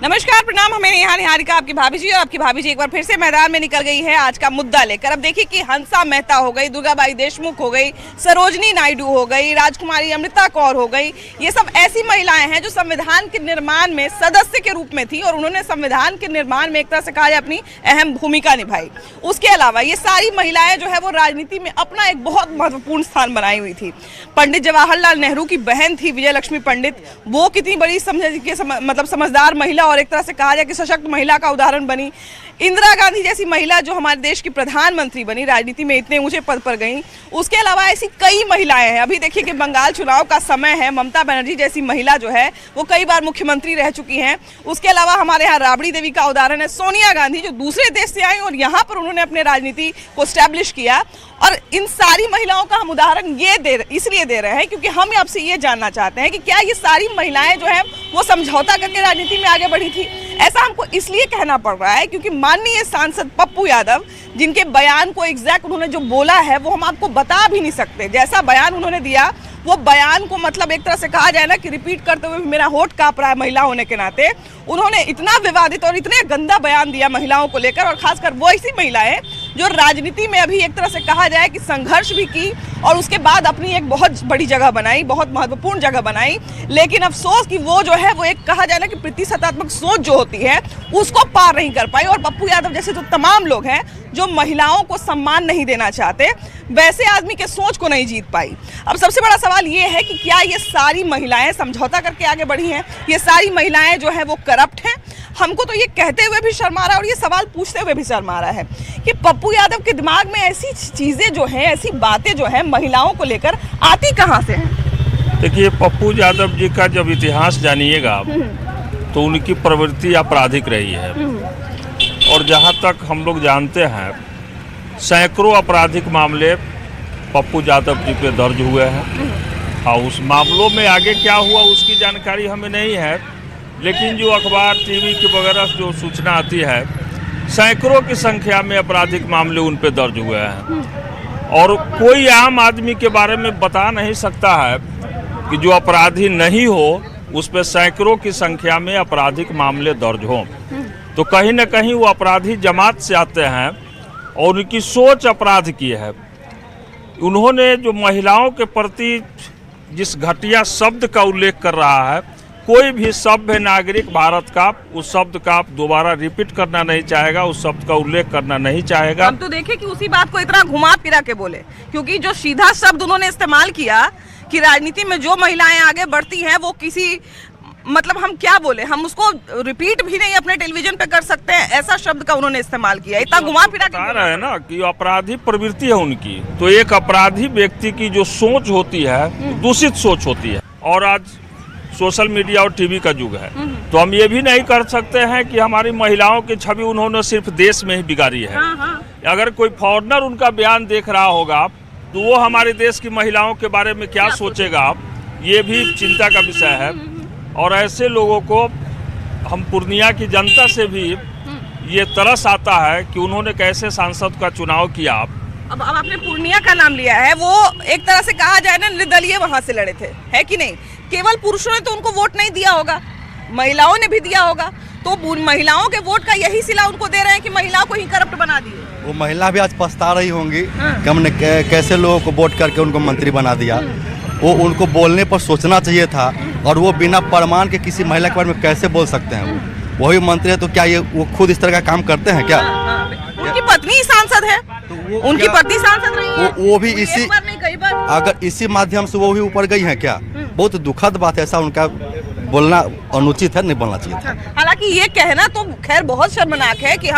नमस्कार, प्रणाम। हमें यहाँ निहारिका आपकी भाभी जी, और आपकी भाभी जी एक बार फिर से मैदान में निकल गई है आज का मुद्दा लेकर। अब देखिए कि हंसा मेहता हो गई, दुर्गाबाई देशमुख हो गई, सरोजनी नायडू हो गई, राजकुमारी अमृता कौर हो गई। ये सब ऐसी महिलाएं हैं जो संविधान के निर्माण में सदस्य के रूप में थी और उन्होंने संविधान के निर्माण में एक तरह से कहा जाए अपनी अहम भूमिका निभाई। उसके अलावा ये सारी महिलाएं जो है वो राजनीति में अपना एक बहुत महत्वपूर्ण स्थान बनाई हुई थी। पंडित जवाहरलाल नेहरू की बहन थी विजय लक्ष्मी पंडित, वो कितनी बड़ी समझदार महिला और एक तरह से कहा जाए कि सशक्त महिला का उदाहरण बनी। इंदिरा गांधी जैसी महिला जो हमारे देश की प्रधानमंत्री बनी, राजनीति में इतने ऊंचे पद पर गई। उसके अलावा ऐसी कई महिलाएं हैं। अभी देखिए कि बंगाल चुनाव का समय है, ममता बनर्जी जैसी महिला जो है वो कई बार मुख्यमंत्री रह चुकी हैं। उसके अलावा हमारे यहाँ राबड़ी देवी का उदाहरण है, सोनिया गांधी जो दूसरे देश से आई और यहाँ पर उन्होंने अपने राजनीति को स्टैब्लिश किया। और इन सारी महिलाओं का हम उदाहरण इसलिए दे रहे हैं क्योंकि हम आपसे ये जानना चाहते हैं कि क्या ये सारी महिलाएं जो है वो समझौता करके राजनीति में आगे बढ़ी थी। ऐसा हमको इसलिए कहना पड़ रहा है क्योंकि माननीय सांसद पप्पू यादव, जिनके बयान को एग्जैक्ट उन्होंने जो बोला है वो हम आपको बता भी नहीं सकते। जैसा बयान उन्होंने दिया वो बयान को मतलब एक तरह से कहा जाए ना कि रिपीट करते हुए मेरा होठ कांप रहा है महिला होने के नाते। उन्होंने इतना विवादित और इतने गंदा बयान दिया महिलाओं को लेकर, और खासकर वो ऐसी महिलाएं जो राजनीति में अभी एक तरह से कहा जाए कि संघर्ष भी की और उसके बाद अपनी एक बहुत बड़ी जगह बनाई, बहुत महत्वपूर्ण जगह बनाई। लेकिन अफसोस कि वो जो है वो एक कहा जाए ना कि प्रतिशतात्मक सोच जो होती है उसको पार नहीं कर पाई। और पप्पू यादव जैसे जो तमाम लोग हैं जो महिलाओं को सम्मान नहीं देना चाहते, वैसे आदमी के सोच को नहीं जीत पाई। अब सबसे बड़ा सवाल ये है कि क्या ये सारी महिलाएं समझौता करके आगे बढ़ी हैं? ये सारी महिलाएं जो है वो करप्ट हैं? हमको तो ये कहते हुए भी शर्म आ रहा है और ये सवाल पूछते हुए भी शर्म आ रहा है कि पप्पू यादव के दिमाग में ऐसी चीजें जो हैं, ऐसी बातें जो हैं महिलाओं को लेकर आती कहाँ से हैं? देखिए, पप्पू यादव जी का जब इतिहास जानिएगा तो उनकी प्रवृत्ति आपराधिक रही है और जहाँ तक हम लोग जानते हैं सैकड़ों आपराधिक मामले पप्पू यादव जी पे दर्ज हुए हैं। और उस मामलों में आगे क्या हुआ उसकी जानकारी हमें नहीं है, लेकिन जो अखबार टीवी के वगैरह जो सूचना आती है सैकड़ों की संख्या में आपराधिक मामले उन पे दर्ज हुए हैं। और कोई आम आदमी के बारे में बता नहीं सकता है कि जो अपराधी नहीं हो उस पर सैकड़ों की संख्या में आपराधिक मामले दर्ज हों। तो कहीं ना कहीं वो अपराधी जमात से आते हैं और उनकी सोच अपराध की है। उन्होंने जो महिलाओं के प्रति जिस घटिया शब्द का उल्लेख कर रहा है, कोई भी सभ्य नागरिक भारत का उस शब्द का दोबारा रिपीट करना नहीं चाहेगा, उस शब्द का उल्लेख करना नहीं चाहेगा। हम तो देखे कि उसी बात को इतना घुमा फिरा के बोले, क्योंकि जो सीधा शब्द उन्होंने इस्तेमाल किया कि राजनीति में जो महिलाएं आगे बढ़ती हैं वो किसी मतलब हम क्या बोले, हम उसको रिपीट भी नहीं अपने टेलीविजन पे कर सकते हैं, ऐसा शब्द का उन्होंने इस्तेमाल किया। इतना घुमा फिरा के बता रहे हैं ना कि अपराधी प्रवृत्ति है उनकी। तो एक अपराधी व्यक्ति की जो सोच होती है दूषित सोच होती है। और आज सोशल मीडिया और टीवी का युग है, तो हम ये भी नहीं कर सकते हैं कि हमारी महिलाओं की छवि उन्होंने सिर्फ देश में ही बिगाड़ी है। अगर कोई फॉरेनर उनका बयान देख रहा होगा तो वो हमारे देश की महिलाओं के बारे में क्या सोचेगा, ये भी चिंता का विषय है। और ऐसे लोगों को हम पूर्णिया की जनता से भी ये तरस आता है कि उन्होंने कैसे सांसद का चुनाव किया। अब आपने पूर्णिया का नाम लिया है, वो एक तरह से कहा जाए ना निर्दलीय वहां से लड़े थे, है कि नहीं? केवल पुरुषों ने तो उनको वोट नहीं दिया होगा, महिलाओं ने भी दिया होगा। तो महिलाओं के वोट का यही सिला उनको दे रहे हैं कि महिलाओं को ही करप्ट बना दिए। वो महिला भी आज पछता रही होंगी कि हमने कैसे लोगों को वोट करके उनको मंत्री बना दिया। वो उनको बोलने पर सोचना चाहिए था, और वो बिना प्रमाण के किसी महिला के बारे में कैसे बोल सकते हैं? वही मंत्री है तो क्या ये वो खुद इस तरह का काम करते हैं क्या? उनकी पत्नी सांसद है, तो उनकी पत्नी सांसद रही है, वो भी इसी नहीं कई बार। अगर इसी माध्यम से वो भी ऊपर गई है क्या? बहुत दुखद बात है। ऐसा उनका बोलना अनुचित है, नहीं बोलना चाहिए था। हालांकि ये कहना तो खैर बहुत शर्मनाक है कि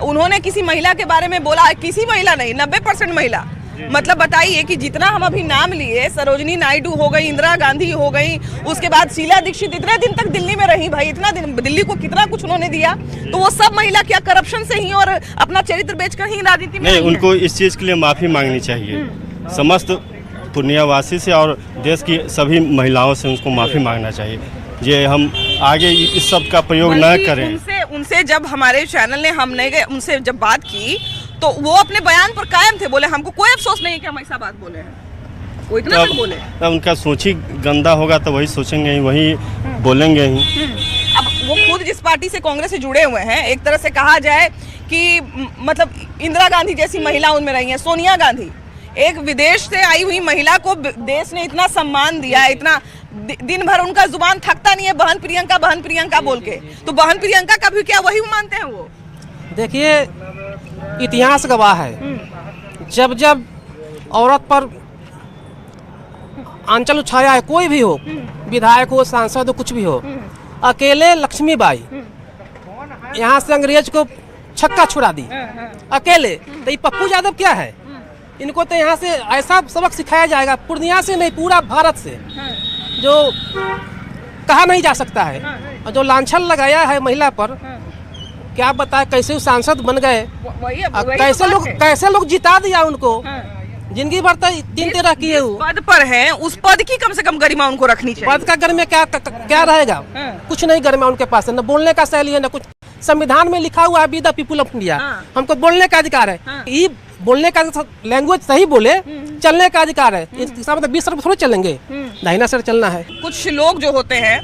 उन्होंने किसी महिला के बारे में बोला। किसी महिला नहीं, 90% महिला। मतलब बताइए कि जितना हम अभी नाम लिए, सरोजनी नायडू हो गई, इंदिरा गांधी हो गई, उसके बाद शीला दीक्षित इतने दिन तक दिल्ली में रही भाई, इतना दिन दिल्ली को कितना कुछ उन्होंने दिया। तो वो सब महिला क्या करप्शन से ही और अपना चरित्र बेचकर ही राजनीति में नहीं? उनको इस चीज़ के लिए माफ़ी मांगनी चाहिए, समस्त पूर्णियावासी से और देश की सभी महिलाओं से उनको माफ़ी मांगना चाहिए। ये हम आगे इस शब्द का प्रयोग न करें। उनसे जब हमारे चैनल ने हमने उनसे जब बात की तो वो अपने बयान पर कायम थे, बोले हमको कोई अफसोस नहीं कि हम ऐसा बात बोले हैं। वो इतना तक बोले। उनका सोच ही गंदा होगा तो वही सोचेंगे ही, वही बोलेंगे ही। अब वो खुद जिस पार्टी से कांग्रेस से जुड़े हुए हैं, एक तरह से कहा जाए कि मतलब इंदिरा गांधी जैसी महिला उनमें रही हैं, सोनिया गांधी, एक विदेश से आई हुई महिला को देश ने इतना सम्मान दिया, इतना दिन भर उनका जुबान थकता नहीं है बहन प्रियंका बोल के। तो बहन प्रियंका का भी क्या वही मानते हैं वो? देखिए, इतिहास गवाह है, जब जब औरत पर आंचल उछाया है, कोई भी हो, विधायक हो, सांसद हो, कुछ भी हो, अकेले लक्ष्मीबाई यहाँ से अंग्रेज को छक्का छुड़ा दी अकेले। तो ये पप्पू यादव क्या है? इनको तो यहाँ से ऐसा सबक सिखाया जाएगा, पूर्णिया से नहीं पूरा भारत से, जो कहा नहीं जा सकता है। और जो लांछन लगाया है महिला पर, क्या बताए कैसे सांसद बन गए, कैसे लोग जिता दिया उनको। जिंदगी भर तो 3 तरह की है, पद पर है, उस पद की कम से कम गरिमा उनको रखनी चाहिए। पद का गरिमा क्या रहेगा? कुछ नहीं गरिमा उनके पास है, न बोलने का शैली है, न कुछ। संविधान में लिखा हुआ है we the people of India, हमको बोलने का अधिकार है। ये बोलने का लैंग्वेज सही बोले, चलने का अधिकार है। इसका मतलब 20 तरफ थोड़ी चलेंगे, दाहिना सर चलना है। कुछ लोग जो होते हैं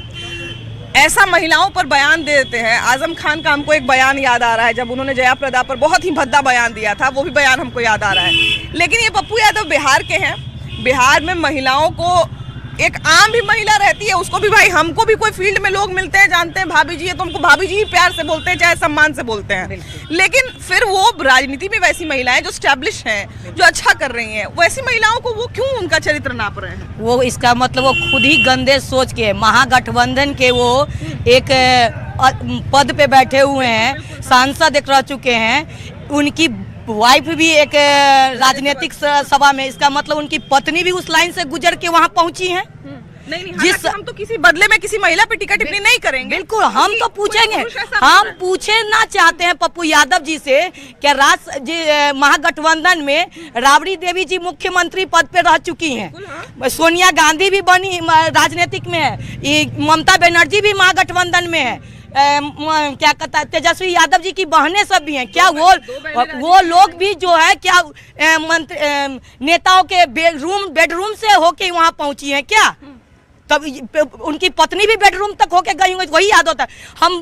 ऐसा महिलाओं पर बयान दे देते हैं। आजम खान का हमको एक बयान याद आ रहा है, जब उन्होंने जया प्रदा पर बहुत ही भद्दा बयान दिया था, वो भी बयान हमको याद आ रहा है। लेकिन ये पप्पू यादव बिहार के हैं, बिहार में महिलाओं को, एक आम भी महिला रहती है, उसको भी भाई, हमको भी कोई फील्ड में लोग मिलते हैं, जानते हैं भाभी जी है, तो हमको भाभी जी ही प्यार से बोलते हैं, चाहे सम्मान से बोलते हैं। लेकिन फिर वो राजनीति में वैसी महिलाएं जो स्टैब्लिश हैं, जो अच्छा कर रही हैं, वैसी महिलाओं को वो क्यों उनका चरित्र नाप रहे हैं? वो इसका मतलब वो खुद ही गंदे सोच के, महागठबंधन के वो एक पद पे बैठे हुए हैं, सांसद एक रह चुके हैं, उनकी वाइफ भी एक राजनीतिक सभा में, इसका मतलब उनकी पत्नी भी उस लाइन से गुजर के वहाँ पहुँची है। नहीं, हम तो किसी बदले में किसी महिला पे टिकट टिप्पणी नहीं करेंगे। बिल्कुल, हम तो पूछेंगे, हम पूछना चाहते हैं पप्पू यादव जी से, क्या महागठबंधन में राबड़ी देवी जी मुख्यमंत्री पद पे रह चुकी हैं, सोनिया गांधी भी बनी राजनीतिक में है, ममता बनर्जी भी महागठबंधन में है, क्या कहता है तेजस्वी यादव जी की बहनें सब भी हैं, क्या वो लोग भी जो है क्या नेताओं के बेडरूम से होके वहाँ पहुँची हैं क्या? तब उनकी पत्नी भी बेडरूम तक होके गई होंगी, वही याद होता है। हम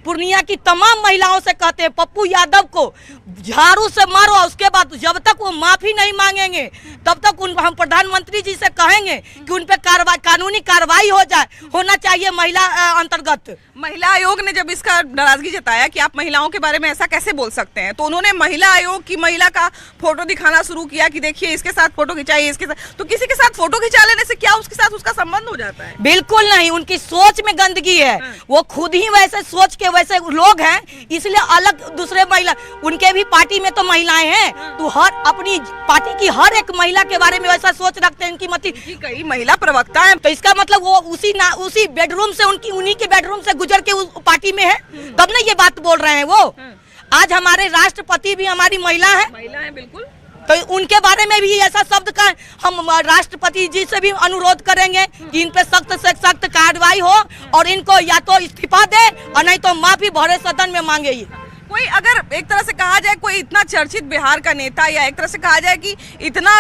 पूर्णिया की तमाम महिलाओं से कहते हैं पप्पू यादव को झाड़ू से मारो, उसके बाद जब तक वो माफी नहीं मांगेंगे तब तक हम प्रधानमंत्री जी से कहेंगे कि उन पे कानूनी कार्रवाई होना चाहिए महिला अंतर्गत। महिला आयोग ने जब इसका नाराजगी जताया कि आप महिलाओं के बारे में ऐसा कैसे बोल सकते हैं, तो उन्होंने महिला आयोग की महिला का फोटो दिखाना शुरू किया कि देखिए इसके साथ फोटो खिंचाइए, इसके साथ। तो किसी के साथ फोटो खिंचा लेने से क्या उसके साथ उसका संबंध हो जाता है? बिल्कुल नहीं, उनकी सोच में गंदगी है। वो खुद ही वैसे सोच के वैसे लोग हैं, इसलिए अलग दूसरे महिला, उनके भी पार्टी में तो महिलाएं हैं, तो हर अपनी पार्टी की हर एक महिला के बारे में वैसा सोच रखते हैं। इनकी मतलब कई महिला प्रवक्ता है, तो इसका मतलब वो उसी बेडरूम से, उन्हीं के बेडरूम से गुजर के उस पार्टी में है, तब ना ये बात बोल रहे हैं वो। आज हमारे राष्ट्रपति भी हमारी महिला है, बिल्कुल, तो उनके बारे में भी ऐसा शब्द का हम राष्ट्रपति जी से भी अनुरोध करेंगे कि इन पे सख्त से सख्त कार्रवाई हो और इनको या तो इस्तीफा दे और नहीं तो माफी भरे सदन में मांगे। ये कोई अगर एक तरह से कहा जाए, कोई इतना चर्चित बिहार का नेता, या एक तरह से कहा जाए कि इतना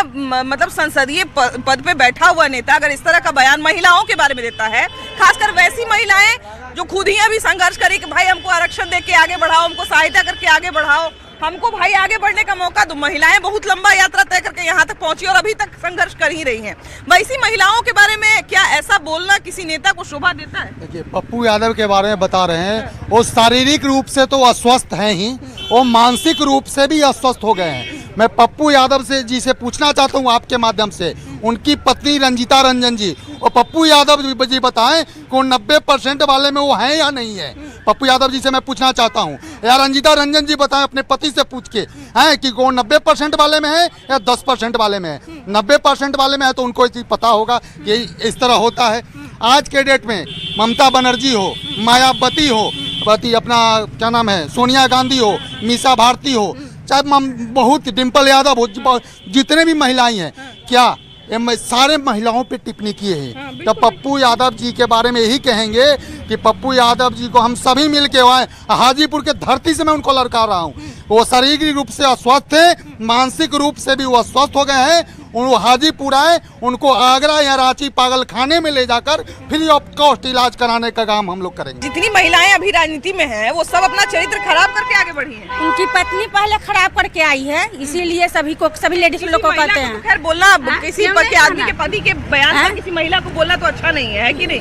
मतलब संसदीय पद पे बैठा हुआ नेता अगर इस तरह का बयान महिलाओं के बारे में देता है, खासकर वैसी महिलाएं जो खुद ही अभी संघर्ष करी कि भाई हमको आरक्षण दे के आगे बढ़ाओ, हमको सहायता करके आगे बढ़ाओ, हमको भाई आगे बढ़ने का मौका दो। महिलाएं बहुत लंबा यात्रा तय करके यहाँ तक पहुंची और अभी तक संघर्ष कर ही रही हैं। वैसी महिलाओं के बारे में क्या ऐसा बोलना किसी नेता को शोभा देता है? देखिए, पप्पू यादव के बारे में बता रहे हैं, वो शारीरिक रूप से तो अस्वस्थ हैं ही, वो मानसिक रूप से भी अस्वस्थ हो गए हैं। मैं पप्पू यादव जी से पूछना चाहता हूँ आपके माध्यम से, उनकी पत्नी रंजीता रंजन जी और पप्पू यादव जी बताएं कि 90% वाले में वो हैं या नहीं है। पप्पू यादव जी से मैं पूछना चाहता हूँ, या रंजीता रंजन जी बताएं अपने पति से पूछ के हैं कि वो 90% वाले में है या 10% वाले में है। 90% वाले में है तो उनको ये पता होगा कि इस तरह होता है। आज के डेट में ममता बनर्जी हो, मायावती हो, अपना क्या नाम है, सोनिया गांधी हो, मीसा भारती हो, चाहे बहुत डिम्पल यादव हो, जितने भी महिलाएं हैं, क्या ये सारे महिलाओं पे टिप्पणी किए हैं। तो पप्पू यादव जी के बारे में यही कहेंगे कि पप्पू यादव जी को हम सभी मिल के आए, हाजीपुर के धरती से मैं उनको लड़का रहा हूँ। वो शारीरिक रूप से अस्वस्थ थे, मानसिक रूप से भी वो अस्वस्थ हो गए हैं। वो हाजीपुर आए, उनको आगरा या रांची पागल खाने में ले जाकर फ्री ऑफ कॉस्ट इलाज कराने का काम हम लोग करेंगे। जितनी महिलाएं अभी राजनीति में हैं, वो सब अपना चरित्र खराब करके आगे बढ़ी हैं। उनकी पत्नी पहले खराब करके आई है, इसीलिए सभी लेडीज लोग को कहते हैं। खैर बोलना किसी आदमी के पति के बयान पर किसी महिला को बोलना तो अच्छा नहीं है कि नहीं?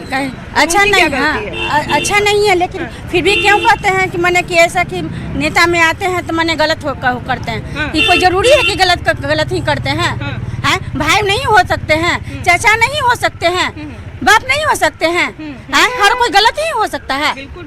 अच्छा नहीं, हाँ, अच्छा नहीं है, लेकिन फिर भी क्यों कहते हैं कि मैंने कि ऐसा कि नेता में आते हैं तो मैंने गलत करते हैं। कि कोई जरूरी है कि गलत ही करते हैं? हैं, भाई नहीं हो सकते हैं, चाचा नहीं हो सकते हैं, बाप नहीं हो सकते हैं, हर कोई गलत ही हो सकता है। बिल्कुल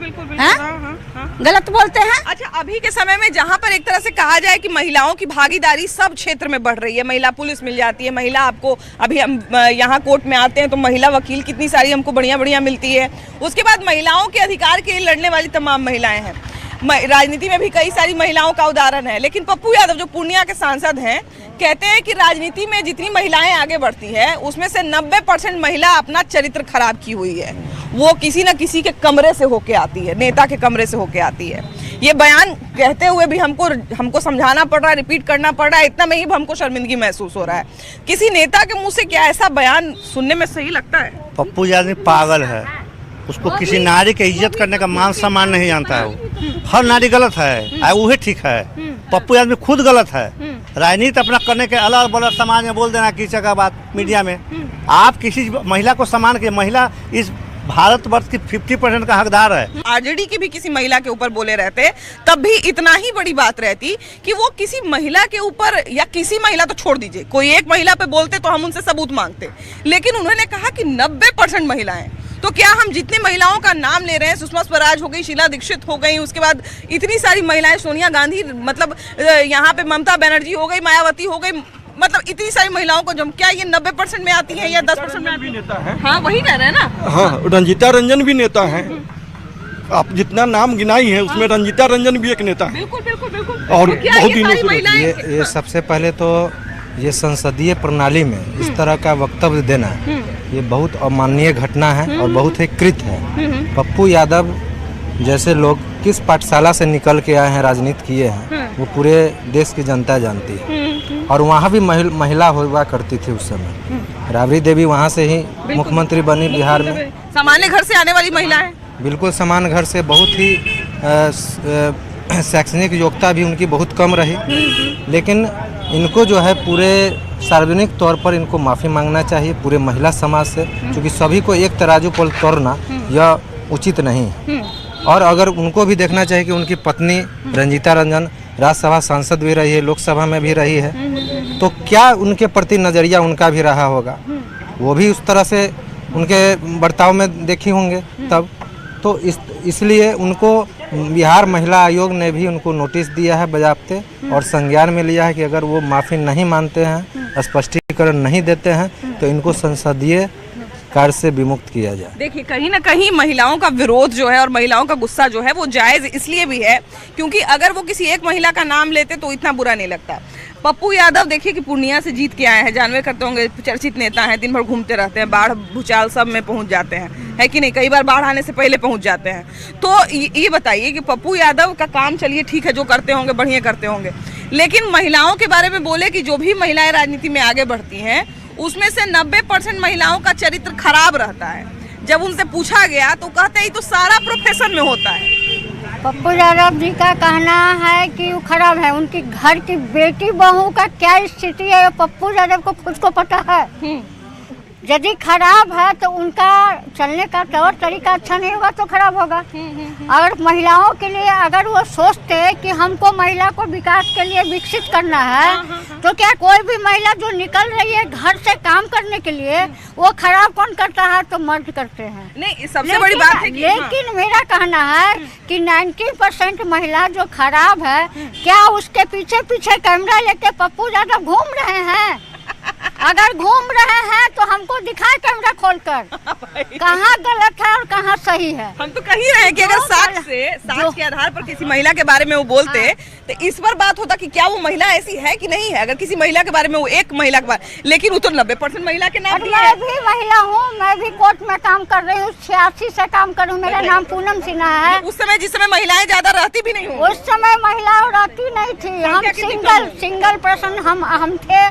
गलत बोलते हैं। अच्छा, अभी के समय में जहाँ पर एक तरह से कहा जाए कि महिलाओं की भागीदारी सब क्षेत्र में बढ़ रही है, महिला पुलिस मिल जाती है, महिला आपको अभी हम यहाँ कोर्ट में आते हैं तो महिला वकील कितनी सारी हमको बढ़िया मिलती है। उसके बाद महिलाओं के अधिकार के लिए लड़ने वाली तमाम महिलाएं हैं। राजनीति में भी कई सारी महिलाओं का उदाहरण है, लेकिन पप्पू यादव जो पूर्णिया के सांसद हैं, कहते हैं कि राजनीति में जितनी महिलाएं आगे बढ़ती है उसमें से 90% महिला अपना चरित्र खराब की हुई है। वो किसी न किसी के कमरे से होके आती है, नेता के कमरे से होके आती है। ये बयान कहते हुए भी हमको समझाना पड़ रहा है, रिपीट करना पड़ रहा है, इतना में ही हमको शर्मिंदगी महसूस हो रहा है। किसी नेता के मुंह से क्या ऐसा बयान सुनने में सही लगता है? पप्पू यादव पागल है, उसको किसी नारी के इज्जत करने का मान सम्मान नहीं जानता है। वो हर नारी गलत है, वही ठीक है। पप्पू यादव खुद गलत है। राजनीति अपना करने के अलग बलग समाज में बोल देना किसी का बात मीडिया में। आप किसी महिला को सम्मान के, महिला इस भारतवर्ष की 50% का हकदार है। आरजेडी की भी किसी महिला के ऊपर बोले रहते तब भी इतना ही बड़ी बात रहती कि वो किसी महिला के ऊपर, या किसी महिला तो छोड़ दीजिए, कोई एक महिला पे बोलते तो हम उनसे सबूत मांगते, लेकिन उन्होंने कहा कि 90% महिलाएं। तो क्या हम जितनी महिलाओं का नाम ले रहे हैं, सुषमा स्वराज हो गई, शीला दीक्षित हो गई, उसके बाद इतनी सारी महिलाएं, सोनिया गांधी, मतलब यहाँ पे ममता बनर्जी हो गई, मायावती हो गई, मतलब इतनी सारी महिलाओं को जब क्या ये 90% में आती है या 10% में भी नेता है? हाँ, वही कह रहे हैं ना। हाँ, रंजीता रंजन भी नेता है। आप जितना नाम गिनाई है उसमें रंजीता रंजन भी एक नेता है। बिल्कुल। और तो बहुत दिनों से ये सबसे पहले तो ये संसदीय प्रणाली में इस तरह का वक्तव्य देना ये बहुत अमाननीय घटना है और बहुत ही कृत है। पप्पू यादव जैसे लोग किस पाठशाला से निकल के आए हैं, राजनीति किए हैं, वो पूरे देश की जनता जानती है। और वहाँ भी महिला हुआ करती थी उस समय। राबड़ी देवी वहाँ से ही मुख्यमंत्री बनी बिहार में। सामान्य घर से आने वाली महिला है, बिल्कुल सामान्य घर से, बहुत ही शैक्षणिक योग्यता भी उनकी बहुत कम रही, लेकिन इनको जो है पूरे सार्वजनिक तौर पर इनको माफ़ी मांगना चाहिए पूरे महिला समाज से, क्योंकि सभी को एक तराजू पर तोड़ना यह उचित नहीं। और अगर उनको भी देखना चाहिए कि उनकी पत्नी रंजीता रंजन राज्यसभा सांसद भी रही है, लोकसभा में भी रही है, तो क्या उनके प्रति नज़रिया उनका भी रहा होगा, वो भी उस तरह से उनके बर्ताव में देखी होंगे तब। तो इसलिए उनको बिहार महिला आयोग ने भी उनको नोटिस दिया है बजाबते, और संज्ञान में लिया है कि अगर वो माफ़ी नहीं मानते हैं, स्पष्टीकरण नहीं देते हैं, तो इनको संसदीय कार्य से विमुक्त किया जाए। देखिए, कहीं ना कहीं महिलाओं का विरोध जो है और महिलाओं का गुस्सा जो है वो जायज़ इसलिए भी है क्योंकि अगर वो किसी एक महिला का नाम लेते तो इतना बुरा नहीं लगता। पप्पू यादव देखिए कि पूर्णिया से जीत के आए हैं, जानवे करते होंगे, चर्चित नेता हैं, दिन भर घूमते रहते हैं, बाढ़ भूचाल सब में पहुंच जाते हैं, है कि नहीं? कई बार बाढ़ आने से पहले पहुंच जाते हैं। तो ये बताइए कि पप्पू यादव का काम, चलिए ठीक है, जो करते होंगे बढ़िया करते होंगे, लेकिन महिलाओं के बारे में बोले कि जो भी महिलाएं राजनीति में आगे बढ़ती हैं उसमें से 90% महिलाओं का चरित्र खराब रहता है। जब उनसे पूछा गया तो कहते हैं तो सारा प्रोफेशन में होता है। पप्पू यादव जी का कहना है कि वो खराब है, उनकी घर की बेटी बहू का क्या स्थिति है पप्पू यादव को खुद को पता है। यदि खराब है तो उनका चलने का तौर तरीका अच्छा नहीं होगा तो खराब होगा। अगर महिलाओं के लिए अगर वो सोचते कि हमको महिला को विकास के लिए विकसित करना है, तो क्या कोई भी महिला जो निकल रही है घर से काम करने के लिए, वो खराब कौन करता है? तो मर्द करते हैं। नहीं, सबसे बड़ी बात है कि लेकिन मेरा कहना है कि 90% महिला जो खराब है, क्या उसके पीछे पीछे कैमरा लेके पप्पू यादव घूम रहे हैं? अगर घूम रहे हैं तो हमको दिखाए कैमरा खोलकर कहाँ गलत है और कहाँ सही है। हम तो कह ही रहे हैं कि अगर साक्ष्य के आधार पर किसी महिला के बारे में वो बोलते तो इस पर बात होता कि क्या वो महिला ऐसी है कि नहीं है। अगर किसी महिला के बारे में, वो एक महिला के बारे, लेकिन वो तो 90% महिला के नाम। मैं भी महिला हूँ, मैं भी कोर्ट में काम कर रही हूँ, 86 से काम कर रही हूँ। मेरा नाम पूनम सिन्हा है। उस समय जिस समय महिलाएं ज्यादा रहती भी नहीं, उस समय महिला रहती नहीं थी। हम सिंगल पर्सन हम थे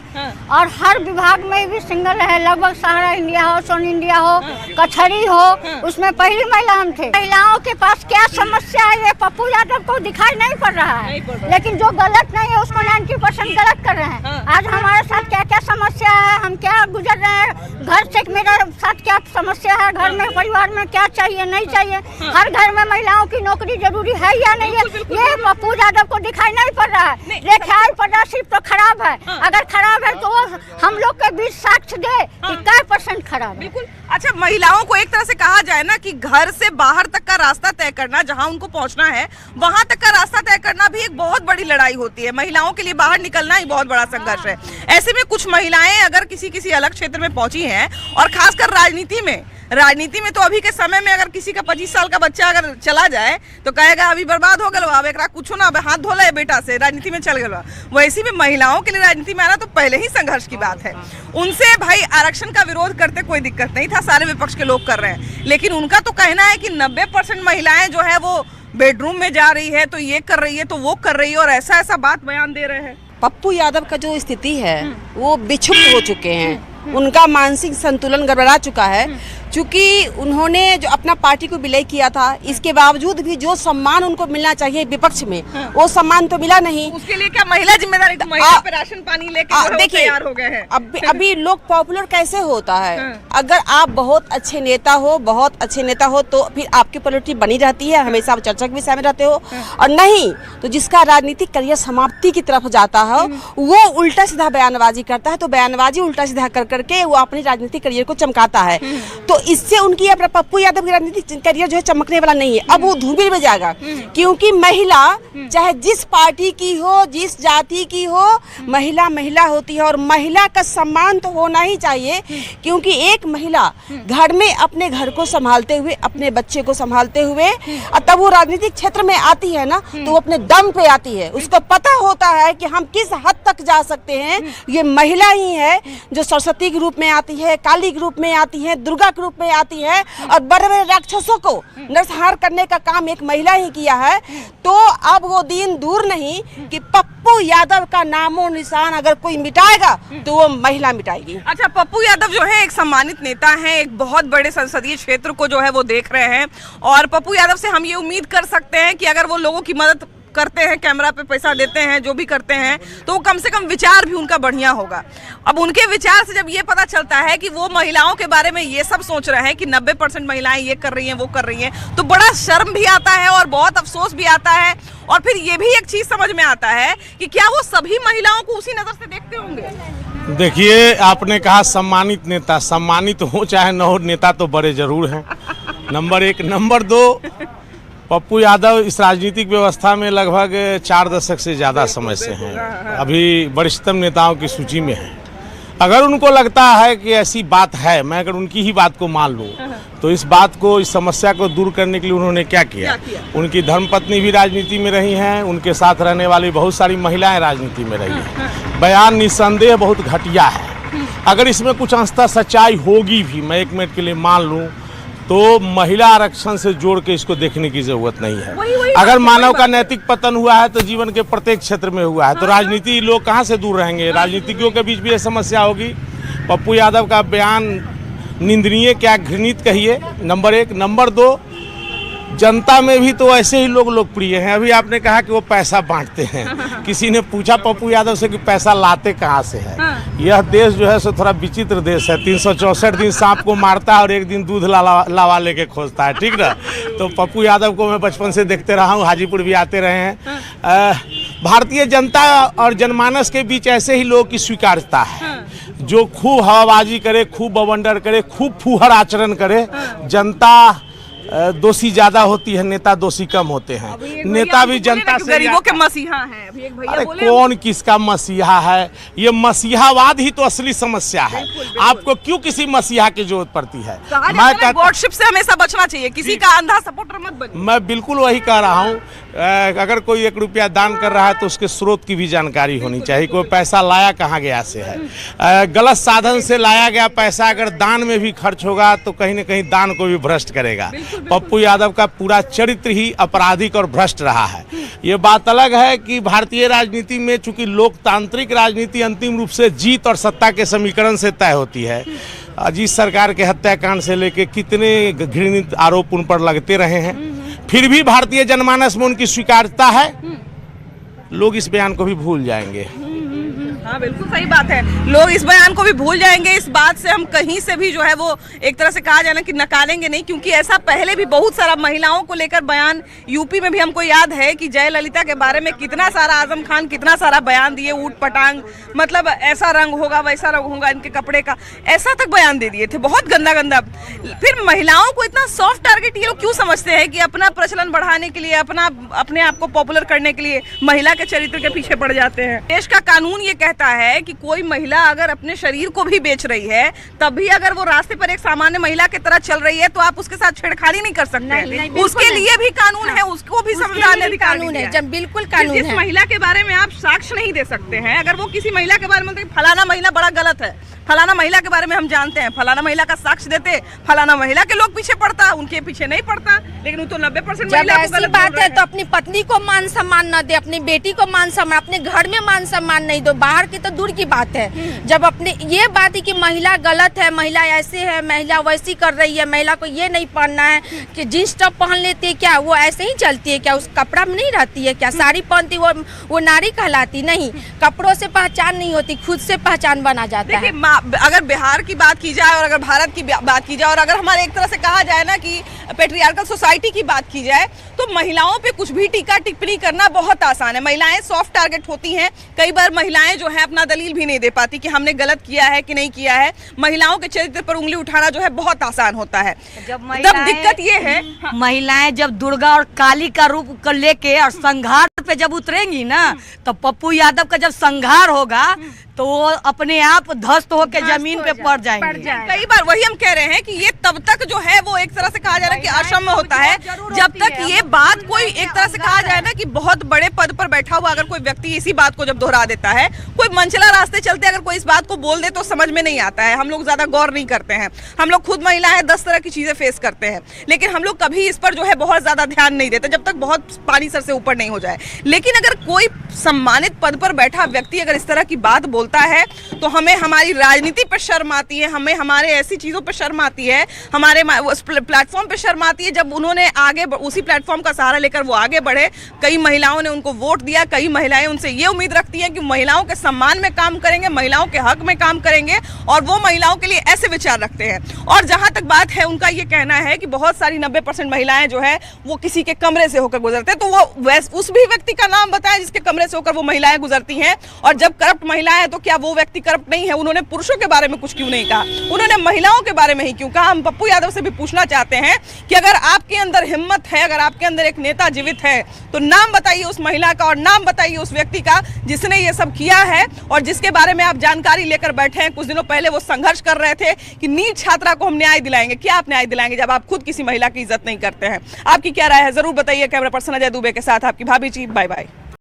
और हर विभाग में भी सिंगल है, लगभग सहारा इंडिया हो, सोन इंडिया हो, कचहरी हो, उसमें पहली महिला हम थे। महिलाओं के पास क्या समस्या है ये पप्पू यादव को दिखाई नहीं पड़ रहा है, लेकिन जो गलत नहीं है उसको 90% गलत कर रहे हैं। आज हमारे साथ क्या क्या समस्या है, हम क्या गुजर रहे हैं, घर से मेरे साथ क्या समस्या है, घर में परिवार में क्या चाहिए नहीं चाहिए, हर घर में महिलाओं की नौकरी जरूरी है या नहीं है, ये पप्पू यादव को दिखाई नहीं पड़ रहा है। दिखाई पड़ रहा सिर्फ तो खराब है, अगर खराब है तो हम लोग के बीच साक्ष्य दे कि क्या % खराब है। बिल्कुल। अच्छा, महिलाओं को एक तरह से कहा जाए ना कि घर से बाहर तक का रास्ता तय करना, जहां उनको पहुंचना है वहां तक का रास्ता तय करना भी एक बहुत बड़ी लड़ाई होती है। महिलाओं के लिए बाहर निकलना ही बहुत बड़ा संघर्ष है। ऐसे में कुछ महिलाएं अगर किसी अलग क्षेत्र में पहुंची हैं, और खासकर राजनीति में तो अभी के समय में अगर किसी का 25 साल का बच्चा अगर चला जाए तो कहेगा अभी बर्बाद हो गया, अब एक कुछ ना, अब हाथ धोला है बेटा से, राजनीति में चल गया। वैसे में महिलाओं के लिए राजनीति में आना तो पहले ही संघर्ष की बात है। उनसे भाई आरक्षण का विरोध करते कोई दिक्कत नहीं था, सारे विपक्ष के लोग कर रहे हैं, लेकिन उनका तो कहना है कि 90% महिलाएं जो है वो बेडरूम में जा रही है, तो ये कर रही है तो वो कर रही है, और ऐसा बात बयान दे रहे हैं। पप्पू यादव का जो स्थिति है वो विक्षुब्ध हो चुके हैं, उनका मानसिक संतुलन गड़बड़ा चुका है, क्योंकि उन्होंने जो अपना पार्टी को विलय किया था, इसके बावजूद भी जो सम्मान उनको मिलना चाहिए विपक्ष में वो सम्मान तो मिला नहीं। उसके लिए क्या महिला जिम्मेदारी थी? महिला पे राशन पानी लेके तैयार हो गए हैं। अभी लोग पॉपुलर कैसे होता है, अगर आप बहुत अच्छे नेता हो तो फिर आपकी पॉपुलरिटी बनी रहती है, हमेशा आप चर्चा के विषय में रहते हो, और नहीं तो जिसका राजनीतिक करियर समाप्ति की तरफ जाता है वो उल्टा सीधा बयानबाजी करता है, तो बयानबाजी उल्टा सीधा कर करके वो अपनी राजनीतिक करियर को चमकाता है। तो इससे उनकी अपना पप्पू यादव की राजनीतिक करियर जो है चमकने वाला नहीं है, अब वो धूमिल में जाएगा, क्योंकि महिला चाहे जिस पार्टी की हो, जिस जाति की हो, महिला होती है, और महिला का सम्मान तो होना ही चाहिए, क्योंकि एक महिला घर में अपने घर को संभालते हुए, अपने बच्चे को संभालते हुए, और तब वो राजनीतिक क्षेत्र में आती है ना, तो वो अपने दम पे आती है, उसको पता होता है कि हम किस हद तक जा सकते हैं। ये महिला ही है जो सरस्वती के रूप में आती है, काली के रूप में आती है, दुर्गा के रूप में आती है, और बड़े बड़े राक्षसों को नरसंहार करने का काम एक महिला ही किया है। तो अब वो दिन दूर नहीं कि पप्पू यादव का नामो निशान अगर कोई मिटाएगा तो वो महिला मिटाएगी। अच्छा, पप्पू यादव जो है एक सम्मानित नेता हैं, एक बहुत बड़े संसदीय क्षेत्र को जो है वो देख रहे हैं, और पप्पू यादव से हम ये उम्मीद कर सकते हैं कि अगर वो लोगों की मदद करते हैं, कैमरा पे पैसा देते हैं, जो भी करते हैं, तो वो कम से कम विचार भी उनका बढ़िया होगा। अब उनके विचार से जब ये पता चलता है कि वो महिलाओं के बारे में ये सब सोच रहे हैं कि 90% महिलाएं ये कर रही हैं, वो कर रही हैं, तो बड़ा शर्म भी आता है और बहुत अफसोस भी आता है। और फिर ये भी एक चीज समझ में आता है कि क्या वो सभी महिलाओं को उसी नजर से देखते होंगे। देखिए, आपने कहा सम्मानित नेता, सम्मानित हो चाहे न हो, नेता तो बड़े जरूर हैं, नंबर 1। नंबर 2, पप्पू यादव इस राजनीतिक व्यवस्था में लगभग 4 दशक से ज़्यादा समय से हैं, अभी वरिष्ठतम नेताओं की सूची में हैं। अगर उनको लगता है कि ऐसी बात है, मैं अगर उनकी ही बात को मान लूँ, तो इस बात को, इस समस्या को दूर करने के लिए उन्होंने क्या किया? उनकी धर्मपत्नी भी राजनीति में रही हैं, उनके साथ रहने वाली बहुत सारी महिलाएं राजनीति में रही हैं। बयान निस्संदेह बहुत घटिया है। अगर इसमें कुछ अंशतः सच्चाई होगी भी, मैं 1 मिनट के लिए मान लूँ, तो महिला आरक्षण से जोड़ के इसको देखने की जरूरत नहीं है। अगर मानव का नैतिक पतन हुआ है तो जीवन के प्रत्येक क्षेत्र में हुआ है, तो राजनीति लोग कहाँ से दूर रहेंगे? राजनीतिज्ञों के बीच भी ये समस्या होगी। पप्पू यादव का बयान निंदनीय, क्या घृणित कहिए, नंबर 1। नंबर 2, जनता में भी तो ऐसे ही लोग लोकप्रिय हैं। अभी आपने कहा कि वो पैसा बांटते हैं, किसी ने पूछा पप्पू यादव से कि पैसा लाते कहाँ से है? यह देश जो है सो थोड़ा विचित्र देश है, 364 दिन सांप को मारता है और 1 दिन दूध लावा लेके खोजता है, ठीक ना? तो पप्पू यादव को मैं बचपन से देखते रहा हूँ, हाजीपुर भी आते रहे हैं। भारतीय जनता और जनमानस के बीच ऐसे ही लोगों की स्वीकार्यता है, जो खूब हवाबाजी करे, खूब बवंडर करे, खूब फूहड़ आचरण करे। जनता दोषी ज्यादा होती है, नेता दोषी कम होते हैं। नेता भी जनता से गरीबों के मसीहा हैं। अभी एक भैया अरे बोले, कौन किसका मसीहा है? ये मसीहावाद ही तो असली समस्या है। आपको क्यों किसी मसीहा की जरूरत पड़ती है? मैं गॉडशिप से हमेशा बचना चाहिए, किसी का अंधा सपोर्टर मत बनिए। मैं बिल्कुल वही कह रहा हूँ। अगर कोई 1 रुपया दान कर रहा है तो उसके स्रोत की भी जानकारी होनी चाहिए, कोई पैसा लाया कहाँ गया से है। गलत साधन से लाया गया पैसा अगर दान में भी खर्च होगा तो कहीं ना कहीं दान को भी भ्रष्ट करेगा। पप्पू यादव का पूरा चरित्र ही आपराधिक और भ्रष्ट रहा है। ये बात अलग है कि भारतीय राजनीति में चूंकि लोकतांत्रिक राजनीति अंतिम रूप से जीत और सत्ता के समीकरण से तय होती है, अजीत सरकार के हत्याकांड से लेकर कितने घृणित आरोप उन पर लगते रहे हैं, फिर भी भारतीय जनमानस में उनकी स्वीकार्यता है। लोग इस बयान को भी भूल जाएंगे। हाँ बिल्कुल सही बात है, लोग इस बयान को भी भूल जाएंगे। इस बात से हम कहीं से भी जो है वो एक तरह से कहा जाए ना कि नकारेंगे नहीं, क्योंकि ऐसा पहले भी बहुत सारा महिलाओं को लेकर बयान यूपी में भी हमको याद है कि जयललिता के बारे में कितना सारा आजम खान कितना सारा बयान दिए, ऊट पटांग, मतलब ऐसा रंग होगा वैसा रंग होगा इनके कपड़े का, ऐसा तक बयान दे दिए थे, बहुत गंदा गंदा। फिर महिलाओं को इतना सॉफ्ट टारगेट ये लोग क्यों समझते हैं कि अपना प्रचलन बढ़ाने के लिए, अपने आप को पॉपुलर करने के लिए महिला के चरित्र के पीछे पड़ जाते हैं। देश का कानून ये कहता है कि कोई महिला अगर अपने शरीर को भी बेच रही है, तब भी अगर वो रास्ते पर एक सामान्य महिला की तरह चल रही है तो आप उसके साथ छेड़खानी नहीं कर सकते। उसके लिए भी कानून है, उसको भी संविधान ने कानून है, जब बिल्कुल कानून है। जिस महिला के बारे में आप साक्ष्य नहीं दे सकते हैं, अगर वो किसी महिला के बारे में फलाना महिला बड़ा गलत है, फलाना महिला के बारे में हम जानते हैं, फलाना महिला का साक्ष्य देते, फलाना महिला के लोग पीछे पड़ता, उनके पीछे नहीं पड़ता, लेकिन वो तो 90% महिला को गलत बात है। तो अपनी पत्नी को मान सम्मान न दे, अपनी बेटी को मान सम्मान, अपने घर में मान सम्मान नहीं दो, बाहर की तो दूर की बात है। जब अपने ये बात है कि महिला गलत है, महिला ऐसे है, महिला वैसी कर रही है, महिला को ये नहीं पहनना है कि जींस टॉप पहन लेती है, क्या वो ऐसे ही चलती है, क्या उस कपड़ा में नहीं रहती है, क्या साड़ी पहनती वो नारी कहलाती? नहीं, कपड़ों से पहचान नहीं होती, खुद से पहचान बना जाता है। अगर बिहार की बात की जाए और अगर भारत की बात की जाए और अगर हमारे एक तरह से कहा जाए ना कि पेट्रियार्कल सोसाइटी की बात की जाए, तो महिलाओं पे कुछ भी टीका टिप्पणी करना बहुत आसान है। महिलाएं सॉफ्ट टारगेट होती हैं, कई बार महिलाएं जो है अपना दलील भी नहीं दे पाती कि हमने गलत किया है कि नहीं किया है। महिलाओं के चरित्र पर उंगली उठाना जो है बहुत आसान होता है। जब दिक्कत ये है, महिलाएं जब दुर्गा और काली का रूप लेके और संघार पे जब उतरेंगी ना, तो पप्पू यादव का जब संघार होगा तो वो अपने आप ध्वस्त होकर जमीन पे पड़ जाएंगे। कई बार वही हम कह रहे हैं कि ये तब तक जो है वो एक तरह से कहा जा रहा है कि असम्य होता है, जब तक ये बात कोई एक तरह से कहा जाए ना कि बहुत बड़े पद पर बैठा हुआ अगर कोई व्यक्ति इसी बात को जब दोहरा देता है, कोई मंचला रास्ते चलते अगर कोई इस बात को बोल दे तो समझ में नहीं आता है। हम लोग ज्यादा गौर नहीं करते हैं, हम लोग खुद महिला है, 10 तरह की चीजें फेस करते हैं, लेकिन हम लोग कभी इस पर जो है बहुत ज्यादा ध्यान नहीं देते जब तक बहुत पानी सर से ऊपर नहीं हो जाए। लेकिन अगर कोई सम्मानित पद पर बैठा व्यक्ति अगर इस तरह की बात बोलता है तो हमें हमारी राजनीति पर शर्म आती है, हमें हमारे ऐसी चीजों पर शर्म आती है, हमारे प्लेटफॉर्म पर शर्म आती है। जब उन्होंने आगे उसी प्लेटफॉर्म का सहारा लेकर वो आगे बढ़े, कई महिलाओं ने उनको वोट दिया, कई महिलाएं उनसे ये उम्मीद रखती हैं कि महिलाओं के सम्मान में काम करेंगे, महिलाओं के हक में काम करेंगे, और वो महिलाओं के लिए ऐसे विचार रखते हैं। और जहां तक बात है, उनका ये कहना है कि बहुत सारी 90% महिलाएं जो है वो किसी के कमरे से होकर गुजरते हैं, तो वो उस भी व्यक्ति का नाम बताएं जिसके कमरे से होकर वो महिलाएं गुजरती हैं। और जब करप्ट महिलाएं हैं तो क्या वो व्यक्ति करप्ट नहीं है? उन्होंने पुरुषों के बारे में कुछ क्यों नहीं कहा, उन्होंने महिलाओं के बारे में ही क्यों कहा? हम पप्पू यादव से भी पूछना चाहते हैं कि अगर आपके अंदर हिम्मत है, अगर आपके अंदर एक नेता जीवित है, तो नाम बताइए उस महिला का और नाम बताइए उस व्यक्ति का जिसने ये सब किया है और जिसके बारे में आप जानकारी लेकर बैठे हैं। कुछ दिनों पहले वो संघर्ष कर रहे थे कि नीट छात्रा को हम न्याय दिलाएंगे। क्या आप न्याय दिलाएंगे जब आप खुद किसी महिला की इज्जत नहीं करते हैं? आपकी क्या राय है, जरूर बताइए। कैमरा पर्सन अजय दुबे के साथ आपकी भाभी जी, बाय बाय।